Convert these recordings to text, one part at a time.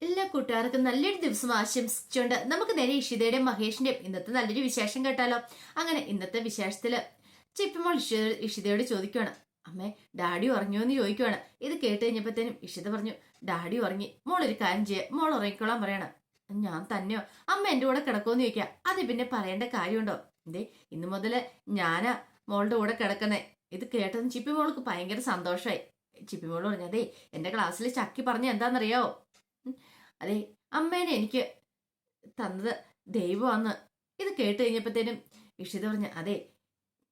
എല്ലാ കൂട്ടുകാർക്കും നല്ലൊരു ദിവസം ആശംസിച്ചുകൊണ്ട് നമുക്ക് നേരെ ഇഷിതയുടെയും മഹേഷിന്റെയും ഇന്നത്തെ നല്ലൊരു വിശേഷം കേട്ടാലോ. അങ്ങനെ ഇന്നത്തെ വിശേഷത്തില് ചിപ്പിമോൾ ഇഷിതയോട് ചോദിക്കുവാണ്, അമ്മേ ഡാഡി ഉറങ്ങിയോ എന്ന് ചോദിക്കുവാണ്. ഇത് കേട്ട് കഴിഞ്ഞപ്പോഴത്തേനും ഇഷിത പറഞ്ഞു, ഡാഡി ഉറങ്ങി, മോൾ ഒരു കാര്യം ചെയ്യാം, മോൾ ഉറങ്ങിക്കോളാൻ പറയണം. ഞാൻ തന്നെയോ, അമ്മ എന്റെ കൂടെ കിടക്കുമെന്ന് ചോദിക്കാം. അത് പിന്നെ പറയേണ്ട കാര്യമുണ്ടോ? എന്തേ ഇന്നു മുതല് ഞാനാ മോളുടെ കൂടെ കിടക്കുന്നേ. ഇത് കേട്ടതും ചിപ്പിമോൾക്ക് ഭയങ്കര സന്തോഷമായി. ചിപ്പിമോള് പറഞ്ഞു, അതെ എന്റെ ക്ലാസ്സിൽ ചക്കി പറഞ്ഞ എന്താണെന്നറിയാവോ? അതെ, അമ്മേനെ എനിക്ക് തന്നത് ദൈവമാന്ന്. ഇത് കേട്ട് കഴിഞ്ഞപ്പോഴത്തേനും ഇഷിത പറഞ്ഞു, അതെ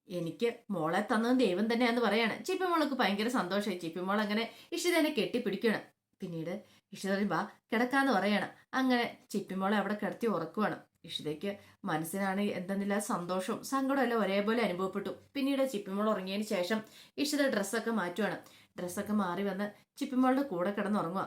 എനിക്ക് മോളെ തന്നത് ദൈവം തന്നെയാന്ന് പറയാണ്. ചിപ്പിമോൾക്ക് ഭയങ്കര സന്തോഷമായി. ചിപ്പിമോൾ അങ്ങനെ ഇഷിതനെ കെട്ടിപ്പിടിക്കണം. പിന്നീട് ഇഷിത വാ കിടക്കാന്ന് പറയാണ്. അങ്ങനെ ചിപ്പിമോളെ അവിടെ കിടത്തി ഉറക്കുവാണ്. ഇഷിതയ്ക്ക് മനസ്സിനാണ് എന്തെന്നില്ല സന്തോഷവും സങ്കടവും എല്ലാം ഒരേപോലെ അനുഭവപ്പെട്ടു. പിന്നീട് ചിപ്പിമോൾ ഉറങ്ങിയതിന് ശേഷം ഇഷിത ഡ്രസ്സൊക്കെ മാറ്റുവാണ്. ഡ്രസ്സൊക്കെ മാറി വന്ന് ചിപ്പിമോളുടെ കൂടെ കിടന്നുറങ്ങുക.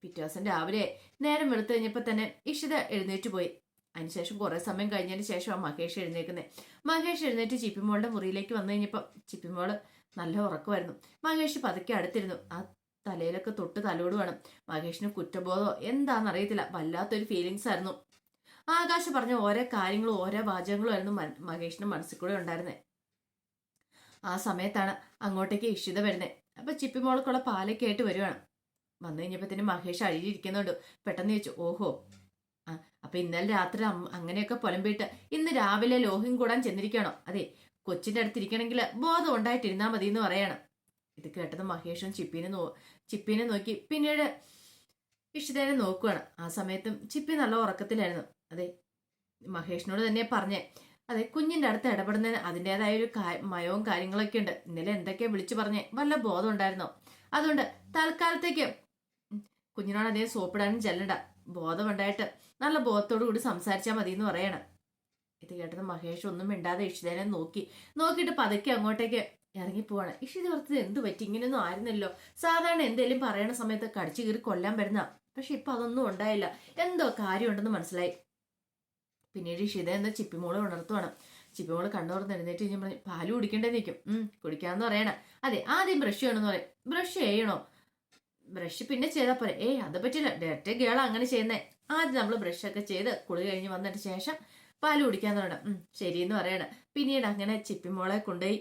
പിറ്റേ ദിവസം രാവിലെ നേരം വെളുത്തു കഴിഞ്ഞപ്പോൾ തന്നെ ഇഷിത എഴുന്നേറ്റ് പോയി. അതിനുശേഷം കുറെ സമയം കഴിഞ്ഞതിന് ശേഷം മഹേഷ് എഴുന്നേക്കുന്നത്. മഹേഷ് എഴുന്നേറ്റ് ചിപ്പിമോളുടെ മുറിയിലേക്ക് വന്നു കഴിഞ്ഞപ്പോൾ ചിപ്പിമോള് നല്ല ഉറക്കമായിരുന്നു. മഹേഷ് പതുക്കെ അടുത്തിരുന്നു. ആ തലയിലൊക്കെ തൊട്ട് തലോടുവാണ്. മഹേഷിന് കുറ്റബോധമോ എന്താണെന്നറിയത്തില്ല, വല്ലാത്തൊരു ഫീലിങ്സ് ആയിരുന്നു. ആകാശ് പറഞ്ഞ ഓരോ കാര്യങ്ങളും ഓരോ വാചകങ്ങളും ആയിരുന്നു മഹേഷിന്റെ മനസ്സിൽ കൂടെ ഉണ്ടായിരുന്നത്. ആ സമയത്താണ് അങ്ങോട്ടേക്ക് ഇഷിത വരുന്നത്. അപ്പൊ ചിപ്പിമോൾക്കുള്ള പാലൊക്കെ ആയിട്ട് വരുവാണ്. വന്നു കഴിഞ്ഞപ്പോ മഹേഷ് അഴിയിരിക്കുന്നുണ്ട്. പെട്ടെന്ന് ചോദിച്ചു, ഓഹോ ആ അപ്പൊ ഇന്നലെ രാത്രി അങ്ങനെയൊക്കെ പുലമ്പിയിട്ട് ഇന്ന് രാവിലെ ലോഹ്യം കൂടാൻ ചെന്നിരിക്കണോ? അതെ, കൊച്ചിന്റെ അടുത്തിരിക്കണമെങ്കിൽ ബോധം ഉണ്ടായിട്ടിരുന്നാ മതി എന്ന് പറയാണ്. ഇത് കേട്ടത് മഹേഷും ചിപ്പിനെ നോക്കി പിന്നീട് ഇഷിതേനെ നോക്കുവാണ്. ആ സമയത്തും ചിപ്പി നല്ല ഉറക്കത്തിലായിരുന്നു. അതെ, മഹേഷിനോട് തന്നെ പറഞ്ഞേ, അതെ കുഞ്ഞിന്റെ അടുത്ത് ഇടപെടുന്നതിന് അതിൻ്റെതായ ഒരു മയവും കാര്യങ്ങളൊക്കെ ഉണ്ട്. ഇന്നലെ എന്തൊക്കെയാ വിളിച്ചു പറഞ്ഞേ, വല്ല ബോധം ഉണ്ടായിരുന്നോ? അതുകൊണ്ട് തൽക്കാലത്തേക്ക് കുഞ്ഞിനോട് അതേ സോപ്പിടാനും ചെല്ലണ്ട, ബോധമുണ്ടായിട്ട് നല്ല ബോധത്തോടു കൂടി സംസാരിച്ചാൽ മതി എന്ന് പറയണം. ഇത് കേട്ടത് മഹേഷ് ഒന്നും മിണ്ടാതെ ഇഷിതേനെ നോക്കിയിട്ട് പതുക്കെ അങ്ങോട്ടേക്ക് ഇറങ്ങിപ്പോവാണ്. ഇഷിത ഓർത്തത് എന്ത് പറ്റി, ഇങ്ങനെയൊന്നും ആയിരുന്നല്ലോ. സാധാരണ എന്തേലും പറയണ സമയത്ത് കടിച്ചു കീറി കൊല്ലാൻ വരുന്ന, പക്ഷെ ഇപ്പൊ അതൊന്നും ഉണ്ടായില്ല. എന്തോ കാര്യമുണ്ടെന്ന് മനസ്സിലായി. പിന്നീട് ഇഷിത എന്ന ചിപ്പിമോളെ ഉണർത്തുവാണ്. ചിപ്പിമോള് കണ്ണു തുറന്ന് എഴുന്നേറ്റ് കഴിഞ്ഞാൽ പറഞ്ഞു, പാല് കുടിക്കേണ്ടേ നിൽക്കും. കുടിക്കാന്ന് പറയണ. അതെ ആദ്യം ബ്രഷ് ചെയ്യണമെന്ന് പറയും. ബ്രഷ് ചെയ്യണോ? ബ്രഷ് പിന്നെ ചെയ്താൽ പോരെ. അത് പറ്റില്ല, ഡയറക്റ്റ് ഗേള അങ്ങനെ ചെയ്യുന്നേ. ആദ്യം നമ്മൾ ബ്രഷൊക്കെ ചെയ്ത് കുളി കഴിഞ്ഞ് വന്നിട്ട് ശേഷം പാല് കുടിക്കാന്ന് പറയണം. ശരിയെന്ന് പറയണം. പിന്നീട് അങ്ങനെ ചിപ്പിമോളെ കൊണ്ടുപോയി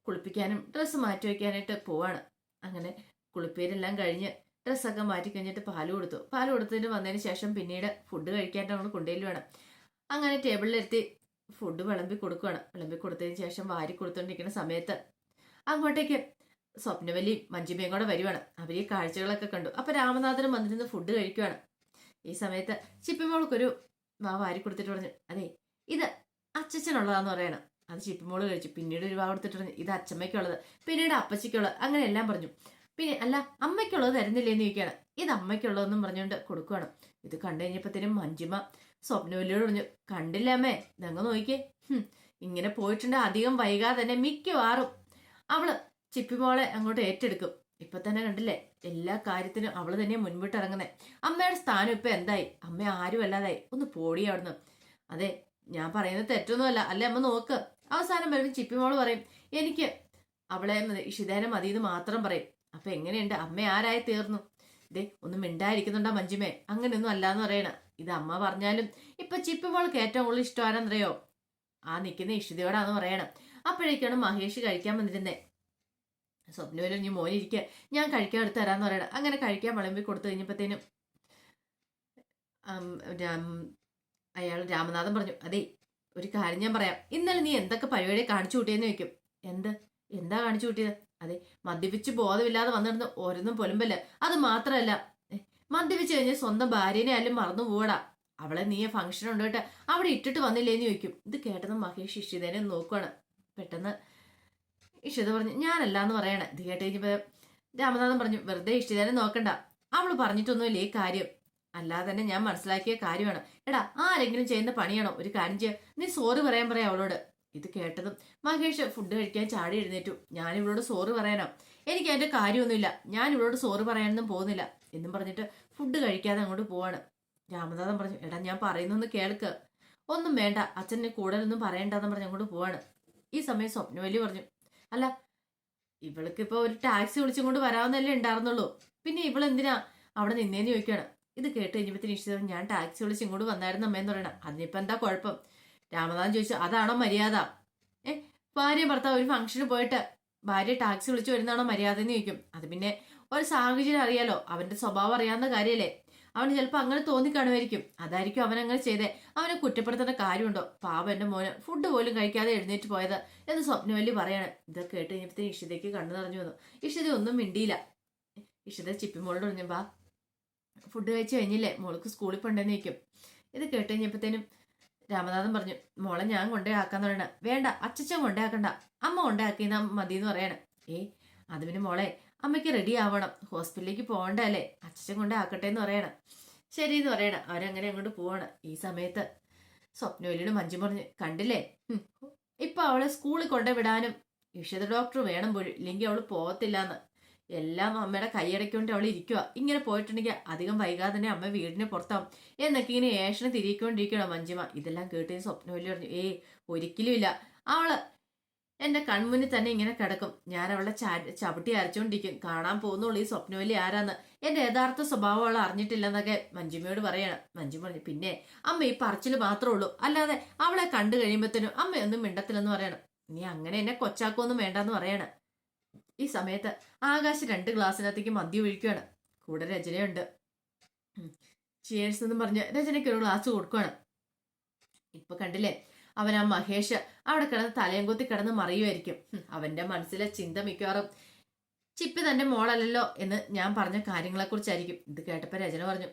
കുളിപ്പിക്കാനും ഡ്രസ്സ് മാറ്റി വയ്ക്കാനായിട്ട് പോവാണ്. അങ്ങനെ കുളിപ്പേരെല്ലാം കഴിഞ്ഞ് ഡ്രസ്സൊക്കെ മാറ്റി കഴിഞ്ഞിട്ട് പാല് കൊടുത്തു. പാല് കൊടുത്തതിന് വന്നതിന് ശേഷം പിന്നീട് ഫുഡ് കഴിക്കാനായിട്ട് നമ്മൾ കൊണ്ടുപോയി വേണം. അങ്ങനെ ടേബിളിലെത്തി ഫുഡ് വിളമ്പി കൊടുക്കുകയാണ്. വിളമ്പി കൊടുത്തതിന് ശേഷം വാരി കൊടുത്തോണ്ടിരിക്കുന്ന സമയത്ത് അങ്ങോട്ടേക്ക് സ്വപ്നവല്ലിയും മഞ്ജിമയും കൂടെ വരുവാണ്. അവർ ഈ കാഴ്ചകളൊക്കെ കണ്ടു. അപ്പൊ രാമനാഥനും വന്നിരുന്ന് ഫുഡ് കഴിക്കുവാണ്. ഈ സമയത്ത് ചിപ്പിമോൾക്കൊരു വാരി കൊടുത്തിട്ട് പറഞ്ഞു, അതെ ഇത് അച്ചച്ചനുള്ളതാന്ന് പറയണം. അത് ചിപ്പിമോള് കഴിച്ചു. പിന്നീട് ഒരു വാ കൊടുത്തിട്ട് പറഞ്ഞു, ഇത് അച്ചമ്മയ്ക്കുള്ളത്, പിന്നീട് അപ്പച്ചിക്കുള്ളത്, അങ്ങനെ എല്ലാം പറഞ്ഞു. പിന്നെ അല്ല അമ്മയ്ക്കുള്ളത് തരുന്നില്ലേന്ന് ചോദിക്കുകയാണ്. ഇത് അമ്മയ്ക്കുള്ളതെന്നും പറഞ്ഞുകൊണ്ട് കൊടുക്കുകയാണ്. ഇത് കണ്ടു കഴിഞ്ഞപ്പോഴത്തേനും മഞ്ജിമ സ്വപ്നവല്ലിയോട് പറഞ്ഞു, കണ്ടില്ല അമ്മേ, ഞങ്ങൾ നോക്കിയേ, ഇങ്ങനെ പോയിട്ടുണ്ട്. അധികം വൈകാതെ തന്നെ മിക്കവാറും അവള് ചിപ്പിമോളെ അങ്ങോട്ട് ഏറ്റെടുക്കും. ഇപ്പൊ തന്നെ കണ്ടില്ലേ, എല്ലാ കാര്യത്തിനും അവള് തന്നെ മുൻപിട്ട് ഇറങ്ങുന്നേ. അമ്മയുടെ സ്ഥാനം ഇപ്പൊ എന്തായി? അമ്മ ആരും അല്ലാതായി. ഒന്ന് പോടി അവിടുന്ന്. അതെ ഞാൻ പറയുന്നത് തെറ്റൊന്നുമല്ല, അല്ലെ അമ്മ നോക്ക്. അവസാനം വരുമ്പോൾ ചിപ്പിമോള് പറയും, എനിക്ക് അവളെ ഇഷിതേനെ മതിയെന്ന് മാത്രം പറയും. അപ്പൊ എങ്ങനെയുണ്ട്, അമ്മ ആരായി തീർന്നു? ഇതേ ഒന്നും മിണ്ടായിരിക്കുന്നുണ്ടോ മഞ്ജുമേ? അങ്ങനെയൊന്നും അല്ലാന്ന് പറയണ. ഇത് അമ്മ പറഞ്ഞാലും ഇപ്പൊ ചിപ്പിമോൾക്ക് ഏറ്റവും കൂടുതൽ ഇഷ്ടം ആരാന്നറിയോ? ആ നിൽക്കുന്ന ഇഷിതയോടാന്ന് പറയണം. അപ്പോഴേക്കാണ് മഹേഷ് കഴിക്കാൻ വന്നിരുന്നേ. സ്വപ്നവേലും ഇനി മോനിരിക്കുക, ഞാൻ കഴിക്കാൻ എടുത്ത് തരാന്ന് പറയണം. അങ്ങനെ കഴിക്കാൻ വിളമ്പി കൊടുത്തു കഴിഞ്ഞപ്പോഴത്തേനും അയാൾ രാമനാഥൻ പറഞ്ഞു, അതെ ഒരു കാര്യം ഞാൻ പറയാം, ഇന്നലെ നീ എന്തൊക്കെ പരിപാടി കാണിച്ചു കൂട്ടിയെന്ന് വെക്കും. എന്താ കാണിച്ചു കൂട്ടിയത്? അതെ മദ്യപിച്ച് ബോധമില്ലാതെ വന്നിരുന്ന് ഓരോന്നും പൊലുമ്പല്ല. അത് മാത്രമല്ല, മദ്യപിച്ച് കഴിഞ്ഞ് സ്വന്തം ഭാര്യനെ ആയാലും മറന്നു പോവടാ. അവളെ നീ ഫംഗ്ഷൻ ഉണ്ടോട്ട് അവിടെ ഇട്ടിട്ട് വന്നില്ലേന്ന് ചോദിക്കും. ഇത് കേട്ടത് മഹേഷ് ഇഷിതേനെ നോക്കുവാണ്. പെട്ടെന്ന് ഇഷിത പറഞ്ഞു, ഞാനല്ലാന്ന് പറയണേ. ഇത് കേട്ട് കഴിഞ്ഞപ്പോ രാമനാഥൻ പറഞ്ഞു, വെറുതെ ഇഷിതേനെ നോക്കണ്ട, അവള് പറഞ്ഞിട്ടൊന്നുമില്ല ഈ കാര്യം, അല്ലാതെ തന്നെ ഞാൻ മനസ്സിലാക്കിയ കാര്യമാണ്. എടാ ആരെങ്കിലും ചെയ്യുന്ന പണിയാണോ? ഒരു കാര്യം ചെയ്യാം, നീ സോറി പറയാൻ പറയാം അവളോട്. ഇത് കേട്ടതും മഹേഷ് ഫുഡ് കഴിക്കാൻ ചാടി എഴുന്നേറ്റു. ഞാൻ ഇവളോട് സോറി പറയാനോ? എനിക്ക് അതിന്റെ കാര്യമൊന്നുമില്ല, ഞാൻ ഇവളോട് സോറി പറയാനൊന്നും പോകുന്നില്ല എന്നും പറഞ്ഞിട്ട് ഫുഡ് കഴിക്കാതെ അങ്ങോട്ട് പോവാണ്. രാമനാഥൻ പറഞ്ഞു, എടാ ഞാൻ പറയുന്നൊന്ന് കേൾക്ക്. ഒന്നും വേണ്ട, അച്ഛനെ കൂടുതലൊന്നും പറയണ്ടെന്ന് പറഞ്ഞ് അങ്ങോട്ട് പോവാണ്. ഈ സമയം സ്വപ്നവല്ലി പറഞ്ഞു, അല്ല ഇവൾക്കിപ്പോ ഒരു ടാക്സി വിളിച്ചും കൊണ്ട് വരാവുന്നല്ലേ ഉണ്ടായിരുന്നുള്ളൂ, പിന്നെ ഇവളെന്തിനാ അവിടെ നിന്നേന്ന് ചോദിക്കുകയാണ്. ഇത് കേട്ട് കഴിഞ്ഞപ്പത്തിന് ഇഷിത ഞാൻ ടാക്സി വിളിച്ച് ഇങ്ങോട്ട് വന്നായിരുന്നു അമ്മയെന്ന് പറയണം. അതിനിപ്പോ എന്താ കുഴപ്പം? രാമനാഥൻ ചോദിച്ചു. അതാണോ മര്യാദ? ഏ ഭാര്യ ഭർത്താവ് ഒരു ഫംഗ്ഷന് പോയിട്ട് ഭാര്യ ടാക്സി വിളിച്ചു വരുന്നതാണോ മര്യാദ എന്ന് ചോദിക്കും. അത് പിന്നെ ഒരു സാഹചര്യം അറിയാലോ, അവന്റെ സ്വഭാവം അറിയാവുന്ന കാര്യമല്ലേ. അവന് ചിലപ്പോൾ അങ്ങനെ തോന്നിക്കാണുമായിരിക്കും, അതായിരിക്കും അവൻ അങ്ങനെ ചെയ്തേ. അവനെ കുറ്റപ്പെടുത്തേണ്ട കാര്യമുണ്ടോ? പാവം എന്റെ മോന് ഫുഡ് പോലും കഴിക്കാതെ എഴുന്നേറ്റ് പോയത് എന്ന് സ്വപ്നവല്ലി പറയാണ്. ഇതൊക്കെ കേട്ട് കഴിഞ്ഞപ്പത്തിന് ഇഷിതയ്ക്ക് കണ്ണു നിറഞ്ഞു വന്നു. ഇഷിത ഒന്നും മിണ്ടിയില്ല. ഇഷിത ചിപ്പിമോളോട് പറഞ്ഞു, വാ ഫുഡ് കഴിച്ചു കഴിഞ്ഞില്ലേ, മോൾക്ക് സ്കൂളിൽ പോണ്ടെന്ന് ചോദിക്കും. ഇത് കേട്ട് കഴിഞ്ഞപ്പോഴത്തേനും രാമനാഥൻ പറഞ്ഞു, മോളെ ഞാൻ കൊണ്ടേ ആക്കാന്ന് പറയണ. വേണ്ട, അച്ഛൻ കൊണ്ടേ ആക്കണ്ട, അമ്മ കൊണ്ടേ ആക്കിയാ മതി എന്ന് പറയണ. അത് പിന്നെ മോളെ അമ്മയ്ക്ക് റെഡി ആവണം, ഹോസ്പിറ്റലിലേക്ക് പോകണ്ടല്ലേ, അച്ഛൻ കൊണ്ടേ ആക്കട്ടെ എന്ന് പറയണം. ശരി എന്ന് പറയണം. അവരങ്ങനെ അങ്ങോട്ട് പോവാണ്. ഈ സമയത്ത് സ്വപ്നവല്ലിയോട് മഞ്ജു പറഞ്ഞു, കണ്ടില്ലേ ഇപ്പൊ അവളെ സ്കൂളിൽ കൊണ്ടേ വിടാനും ഇഷിത ഡോക്ടർ വേണം പോലും, ഇല്ലെങ്കിൽ അവള് പോകത്തില്ലാന്ന്. എല്ലാം അമ്മയുടെ കൈയടക്കൊണ്ട് അവൾ ഇരിക്കുക. ഇങ്ങനെ പോയിട്ടുണ്ടെങ്കിൽ അധികം വൈകാതെ തന്നെ അമ്മ വീടിനെ പുറത്താവും എന്നൊക്കെ ഇങ്ങനെ ഏഷനെ തിരികൊണ്ടിരിക്കണോ മഞ്ജിമ. ഇതെല്ലാം കേട്ടതിന് സ്വപ്നവല്ലി പറഞ്ഞു, ഒരിക്കലും ഇല്ല, അവള് എന്റെ കൺമുന്നിൽ തന്നെ ഇങ്ങനെ കിടക്കും, ഞാൻ അവളെ ചവിട്ടി അരച്ചോണ്ടിരിക്കും, കാണാൻ പോകുന്നുള്ളൂ ഈ സ്വപ്നവല്ലി ആരാന്ന്, എന്റെ യഥാർത്ഥ സ്വഭാവം അവൾ അറിഞ്ഞിട്ടില്ലെന്നൊക്കെ മഞ്ജിമയോട് പറയണം. മഞ്ജിമ പറഞ്ഞു, പിന്നെ അമ്മ ഈ പറച്ചില് മാത്രമേ ഉള്ളൂ, അല്ലാതെ അവളെ കണ്ടു കഴിയുമ്പോഴത്തേനും അമ്മയൊന്നും മിണ്ടത്തില്ലെന്ന് പറയണം. നീ അങ്ങനെ എന്നെ കൊച്ചാക്കൊന്നും വേണ്ടെന്ന് പറയണം. ഈ സമയത്ത് ആകാശ് 2 ഗ്ലാസ്സിനകത്തേക്ക് മദ്യം ഒഴിക്കുകയാണ്. കൂടെ രചനയുണ്ട്. ചിയേഴ്സ് എന്നും പറഞ്ഞ് രചനയ്ക്ക് ഒരു ഗ്ലാസ് കൊടുക്കുകയാണ്. ഇപ്പൊ കണ്ടില്ലേ, അവൻ ആ മഹേഷ് അവിടെ കിടന്ന് തലയും കൊത്തി കിടന്ന് മറിയുമായിരിക്കും. അവന്റെ മനസ്സിലെ ചിന്ത മിക്കവാറും ചിപ്പി തന്റെ മോളല്ലല്ലോ എന്ന് ഞാൻ പറഞ്ഞ കാര്യങ്ങളെ കുറിച്ചായിരിക്കും. ഇത് കേട്ടപ്പോ രചന പറഞ്ഞു,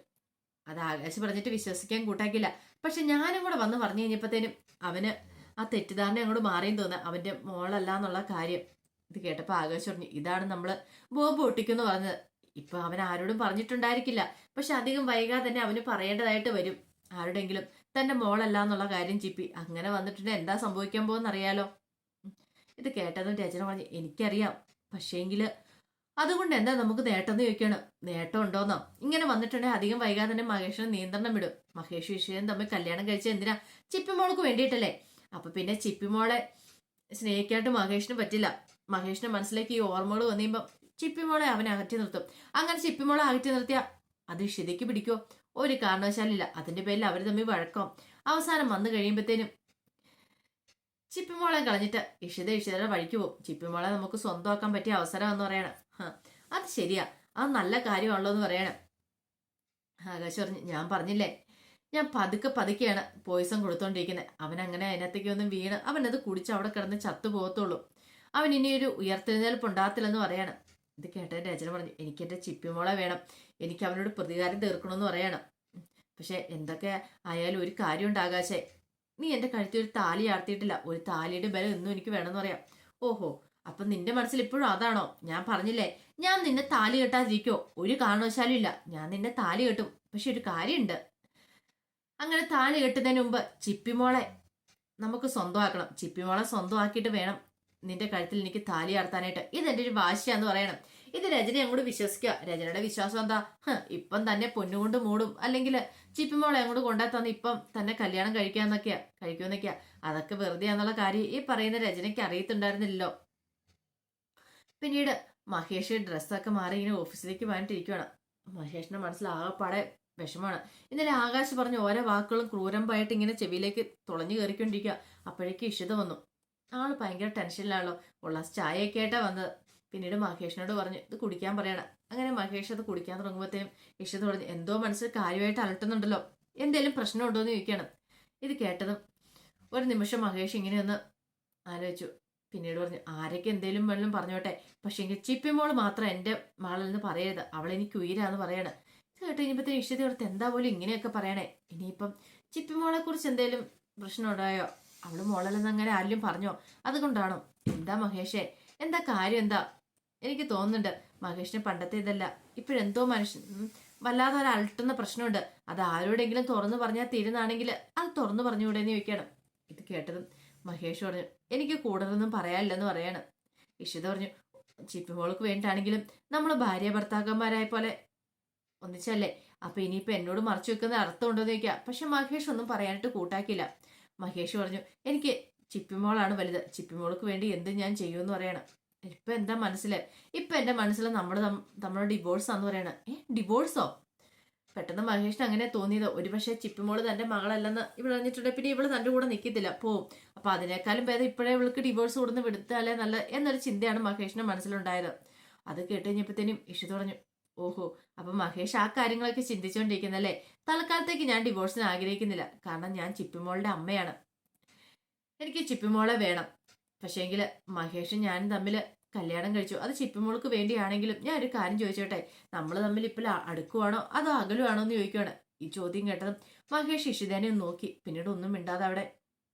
അത് ആകാശ് പറഞ്ഞിട്ട് വിശ്വസിക്കാൻ കൂട്ടാക്കില്ല, പക്ഷെ ഞാനും കൂടെ വന്ന് പറഞ്ഞു കഴിഞ്ഞപ്പോഴത്തേനും അവന് ആ തെറ്റിദ്ധാരണ അങ്ങോട്ട് മാറിയും തോന്നുക അവന്റെ മോളല്ല എന്നുള്ള കാര്യം. ഇത് കേട്ടപ്പോ ആകാശ് പറഞ്ഞു, ഇതാണ് നമ്മള് ബോബ് ഒട്ടിക്കെന്ന് പറഞ്ഞത്. ഇപ്പൊ അവൻ ആരോടും പറഞ്ഞിട്ടുണ്ടായിരിക്കില്ല, പക്ഷെ അധികം വൈകാതെ തന്നെ അവന് പറയേണ്ടതായിട്ട് വരും ആരുടെങ്കിലും തന്റെ മോളല്ല എന്നുള്ള കാര്യം. ചിപ്പി അങ്ങനെ വന്നിട്ടുണ്ട് എന്താ സംഭവിക്കാൻ പോകുന്ന അറിയാലോ. ഇത് കേട്ടതും രചന പറഞ്ഞു, എനിക്കറിയാം, പക്ഷേങ്കില് അതുകൊണ്ട് എന്താ നമുക്ക് നേട്ടം എന്ന് ചോദിക്കണം. നേട്ടം ഉണ്ടോന്നോ? ഇങ്ങനെ വന്നിട്ടുണ്ടെങ്കിൽ അധികം വൈകാതെ തന്നെ മഹേഷിന് നിയന്ത്രണം വിടും. മഹേഷ് വിഷയം തമ്മിൽ കല്യാണം കഴിച്ച എന്തിനാ? ചിപ്പിമോൾക്ക് വേണ്ടിയിട്ടല്ലേ. അപ്പൊ പിന്നെ ചിപ്പിമോളെ സ്നേഹിക്കായിട്ട് മഹേഷിന് പറ്റില്ല. മഹേഷിന്റെ മനസ്സിലേക്ക് ഈ ഓർമ്മകൾ വന്നുമ്പോ ചിപ്പിമോളെ അവനെ അകറ്റി നിർത്തും. അങ്ങനെ ചിപ്പിമോളെ അകറ്റി നിർത്തിയ അത് ഇഷിതയ്ക്ക് പിടിക്കോ? ഒരു കാരണവശാലില്ല. അതിന്റെ പേരിൽ അവർ തമ്മിൽ വഴക്കം. അവസാനം വന്നു കഴിയുമ്പോഴത്തേനും ചിപ്പിമോളെ കളഞ്ഞിട്ട് ഇഷിതയുടെ വഴിക്ക് പോകും. ചിപ്പിമോളെ നമുക്ക് സ്വന്തമാക്കാൻ പറ്റിയ അവസരം എന്ന് പറയണം. അത് ശരിയാ, അത് നല്ല കാര്യമാണല്ലോ എന്ന് പറയണം. ആകാശ് പറഞ്ഞു, ഞാൻ പറഞ്ഞില്ലേ, ഞാൻ പതുക്കെയാണ് പോയിസൺ കൊടുത്തോണ്ടിരിക്കുന്നത്. അവൻ അങ്ങനെ അതിനകത്തേക്ക് ഒന്നും വീണ് അവനത് കുടിച്ച് അവിടെ കിടന്ന് ചത്തു പോകത്തുള്ളൂ. അവൻ ഇനിയൊരു ഉയർത്തെഴുന്നേൽപ്പ് ഉണ്ടാകത്തില്ലെന്ന് പറയാണ്. ഇത് കേട്ട രചന പറഞ്ഞു, എനിക്ക് എന്റെ ചിപ്പിമോളെ വേണം, എനിക്ക് അവനോട് പ്രതികാരം തീർക്കണമെന്ന് പറയണം. പക്ഷെ എന്തൊക്കെ ആയാലും ഒരു കാര്യമുണ്ട് ആകാശേ, നീ എന്റെ കഴുത്തിൽ ഒരു താലി ആർത്തിയിട്ടില്ല, ഒരു താലിയുടെ ബലം എന്നും എനിക്ക് വേണമെന്ന് പറയാം. ഓഹോ, അപ്പൊ നിന്റെ മനസ്സിൽ ഇപ്പോഴും അതാണോ? ഞാൻ പറഞ്ഞില്ലേ, ഞാൻ നിന്നെ താലി കെട്ടാതിരിക്കോ? ഒരു കാരണവശാലും ഇല്ല, ഞാൻ നിന്നെ താലി കെട്ടും. പക്ഷെ ഒരു കാര്യമുണ്ട്, അങ്ങനെ താലി കെട്ടുന്നതിന് മുമ്പ് ചിപ്പിമോളെ നമുക്ക് സ്വന്തമാക്കണം. ചിപ്പിമോളെ സ്വന്തമാക്കിയിട്ട് വേണം നിന്റെ കഴുത്തിൽ എനിക്ക് താലി ആർത്താനായിട്ട്. ഇതെന്റെ ഒരു വാശിയാന്ന് പറയണം. ഇത് രചന അങ്ങോട്ട് വിശ്വസിക്കുക. രചനയുടെ വിശ്വാസം എന്താ? ഇപ്പം തന്നെ പൊന്നുകൊണ്ട് മൂടും, അല്ലെങ്കിൽ ചിപ്പിമോളെ അങ്ങോട്ട് കൊണ്ടുത്തന്ന് ഇപ്പം തന്നെ കല്യാണം കഴിക്കുമെന്നൊക്കെയാ. അതൊക്കെ വെറുതെയാന്നുള്ള കാര്യം ഈ പറയുന്ന രചനയ്ക്ക് അറിയത്തുണ്ടായിരുന്നില്ലല്ലോ. പിന്നീട് മഹേഷ് ഡ്രസ്സൊക്കെ മാറി ഇങ്ങനെ ഓഫീസിലേക്ക് പോകാനിട്ടിരിക്കുകയാണ്. മഹേഷിന്റെ മനസ്സിൽ ആകെപ്പാടെ വിഷമാണ്. ഇന്നലെ ആകാശ് പറഞ്ഞ ഓരോ വാക്കുകളും ക്രൂരമ്പായിട്ട് ഇങ്ങനെ ചെവിയിലേക്ക് തുളഞ്ഞു കയറിക്കൊണ്ടിരിക്കുക. അപ്പോഴേക്ക് ഇഷിത വന്നു. ആള് ഭയങ്കര ടെൻഷനിലാണല്ലോ. ഉള്ള ചായയൊക്കെ ആയിട്ടാ വന്നത്. പിന്നീട് മഹേഷിനോട് പറഞ്ഞു ഇത് കുടിക്കാൻ പറയണം. അങ്ങനെ മഹേഷ് അത് കുടിക്കാൻ തുടങ്ങുമ്പോഴത്തേനും ഇഷിത പറഞ്ഞു, എന്തോ മനസ്സിൽ കാര്യമായിട്ട് അലട്ടുന്നുണ്ടല്ലോ, എന്തേലും പ്രശ്നമുണ്ടോ എന്ന് ചോദിക്കണം. ഇത് കേട്ടതും ഒരു നിമിഷം മഹേഷ് ഇങ്ങനെ ഒന്ന് ആലോചിച്ചു. പിന്നീട് പറഞ്ഞു, ആരൊക്കെ എന്തേലും വെള്ളം പറഞ്ഞോട്ടെ, പക്ഷെ എങ്കിൽ ചിപ്പിമോള് മാത്രം എന്റെ മാളിൽ നിന്ന് പറയരുത്, അവളെനിക്ക് ഉയരാന്ന് പറയണ. ഇത് കേട്ട് കഴിഞ്ഞപ്പോഴത്തേനും ഇഷ്ടത്തോടത്ത് എന്താ പോലും ഇങ്ങനെയൊക്കെ പറയണേ. ഇനിയിപ്പം ചിപ്പിമോളെ കുറിച്ച് എന്തേലും പ്രശ്നം ഉണ്ടായോ? അവള് മോളല്ലെന്ന് അങ്ങനെ ആരെങ്കിലും പറഞ്ഞോ? അതുകൊണ്ടാണോ? എന്താ മഹേഷേ, എന്താ കാര്യം എന്താ? എനിക്ക് തോന്നുന്നുണ്ട് മഹേഷിന് പണ്ടത്തെ ഇതല്ല, ഇപ്പോഴെന്തോ മനുഷ്യൻ വല്ലാതെ ഒരു അലട്ടുന്ന പ്രശ്നമുണ്ട്. അത് ആരോടെങ്കിലും തുറന്നു പറഞ്ഞാൽ തീരുന്നാണെങ്കിൽ അത് തുറന്നു പറഞ്ഞുകൂടെന്ന് ചോദിക്കണം. ഇത് കേട്ടതും മഹേഷ് പറഞ്ഞു, എനിക്ക് കൂടുതലൊന്നും പറയാനില്ലെന്ന് പറയാണ്. ഇഷിത പറഞ്ഞു, ചിപ്പിമോൾക്ക് വേണ്ടിയിട്ടാണെങ്കിലും നമ്മൾ ഭാര്യ ഭർത്താക്കന്മാരായ പോലെ ഒന്നിച്ചല്ലേ, അപ്പൊ ഇനിയിപ്പൊ എന്നോട് മറച്ചു വെക്കുന്ന അർത്ഥം ഉണ്ടോന്ന് ചോദിക്കാം. പക്ഷെ മഹേഷ് ഒന്നും പറയാനായിട്ട് കൂട്ടാക്കില്ല. മഹേഷ് പറഞ്ഞു, എനിക്ക് ചിപ്പിമോളാണ് വലുത്, ചിപ്പിമോൾക്ക് വേണ്ടി എന്ത് ഞാൻ ചെയ്യുമെന്ന് പറയണം. ഇപ്പൊ എന്താ മനസ്സില്? ഇപ്പൊ എന്റെ മനസ്സിൽ നമ്മള് ഡിവോഴ്സാന്ന് പറയണ. ഡിവോഴ്സോ? പെട്ടെന്ന് മഹേഷിന് അങ്ങനെ തോന്നിയത് ഒരുപക്ഷെ ചിപ്പിമോള് തന്റെ മകളല്ലെന്ന് ഇവിടെ അറിഞ്ഞിട്ടുണ്ടെങ്കിൽ പിന്നെ ഇവള് തന്റെ കൂടെ നിൽക്കത്തില്ല, പോവും. അപ്പൊ അതിനേക്കാളും ഭേദം ഇപ്പോഴേ ഇവൾക്ക് ഡിവോഴ്സ് കൊടുന്ന് വിടുത്താലേ നല്ല എന്നൊരു ചിന്തയാണ് മഹേഷിന്റെ മനസ്സിലുണ്ടായത്. അത് കേട്ട് കഴിഞ്ഞപ്പോഴത്തേനും ഇഷിത പറഞ്ഞു, ഓഹോ, അപ്പൊ മഹേഷ് ആ കാര്യങ്ങളൊക്കെ ചിന്തിച്ചുകൊണ്ടിരിക്കുന്നല്ലേ. തൽക്കാലത്തേക്ക് ഞാൻ ഡിവോഴ്സിന് ആഗ്രഹിക്കുന്നില്ല, കാരണം ഞാൻ ചിപ്പിമോളുടെ അമ്മയാണ്, എനിക്ക് ചിപ്പിമോളെ വേണം. പക്ഷേങ്കില് മഹേഷും ഞാനും തമ്മിൽ കല്യാണം കഴിച്ചു, അത് ചിപ്പിമോൾക്ക് വേണ്ടിയാണെങ്കിലും ഞാൻ ഒരു കാര്യം ചോദിച്ചോട്ടെ, നമ്മൾ തമ്മിൽ ഇപ്പോൾ അടുക്കുവാണോ അതോ അകലുവാണോ എന്ന് ചോദിക്കുവാണ്. ഈ ചോദ്യം കേട്ടതും മഹേഷ് ഇഷിതേനെ ഒന്ന് നോക്കി, പിന്നീട് ഒന്നും മിണ്ടാതെ അവിടെ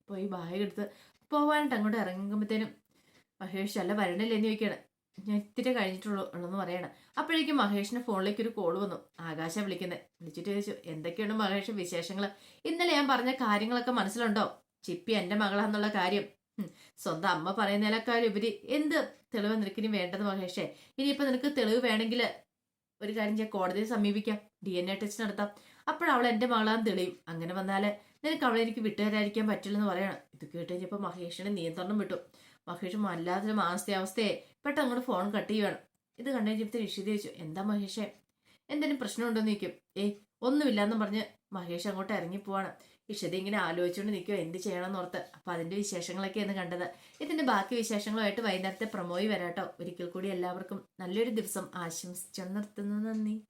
പോയി ബാഗ് എടുത്ത് പോവാനായിട്ട് അങ്ങോട്ട് ഇറങ്ങുമ്പോഴത്തേനും മഹേഷ് അല്ല വരണില്ലേ എന്ന് ചോദിക്കുകയാണ്. ഞാൻ ഇത്തിരി കഴിഞ്ഞിട്ടുള്ളൂ ഉള്ളെന്ന് പറയാണ്. അപ്പോഴേക്കും മഹേഷിന്റെ ഫോണിലേക്ക് ഒരു കോൾ വന്നു. ആകാശ വിളിക്കുന്നത്. വിളിച്ചിട്ട് ചോദിച്ചു, എന്തൊക്കെയാണ് മഹേഷ് വിശേഷങ്ങൾ? ഇന്നലെ ഞാൻ പറഞ്ഞ കാര്യങ്ങളൊക്കെ മനസ്സിലുണ്ടോ? ചിപ്പി എന്റെ മകളാന്നുള്ള കാര്യം. സ്വന്തം അമ്മ പറയുന്നതിനേക്കാൾ ഉപരി എന്ത് തെളിവ് നിനക്കിനി വേണ്ടത് മഹേഷേ? ഇനിയിപ്പോ നിനക്ക് തെളിവ് വേണമെങ്കിൽ ഒരു കാര്യം ചെയ്യാം, കോടതിയെ സമീപിക്കാം, DNA ടെസ്റ്റ് നടത്താം. അപ്പോഴവൾ എന്റെ മകളാന്ന് തെളിയും. അങ്ങനെ വന്നാല് നിനക്ക് അവളെ എനിക്ക് വിട്ടുതരാതിരിക്കാൻ പറ്റില്ലെന്ന് പറയണം. ഇത് കേട്ട് കഴിഞ്ഞപ്പോ മഹേഷിന് നിയന്ത്രണം വിട്ടു. മഹേഷ് വല്ലാത്തൊരു മാനസികാവസ്ഥയെ പെട്ടെന്ന് അങ്ങോട്ട് ഫോൺ കട്ട് ചെയ്യുവാണ്. ഇത് കണ്ടു കഴിഞ്ഞപ്പോൾ ഇഷിത ചോദിച്ചു, എന്താ മഹേഷേ, എന്തെങ്കിലും പ്രശ്നമുണ്ടോന്ന് ചോദിക്കും. ഒന്നുമില്ലാന്ന് പറഞ്ഞ് മഹേഷ് അങ്ങോട്ട് ഇറങ്ങി പോവാണ്. ഇഷിത ഇങ്ങനെ ആലോചിച്ചുകൊണ്ട് നിൽക്കുക, എന്ത് ചെയ്യണമെന്ന് ഓർത്ത്. അപ്പൊ അതിന്റെ വിശേഷങ്ങളൊക്കെയാണ് കണ്ടത്. ഇതിന്റെ ബാക്കി വിശേഷങ്ങളുമായിട്ട് വൈകുന്നേരത്തെ പ്രൊമോയി വരാട്ടോ. ഒരിക്കൽ കൂടി എല്ലാവർക്കും നല്ലൊരു ദിവസം ആശംസിച്ചു നിർത്തുന്നു. നന്ദി.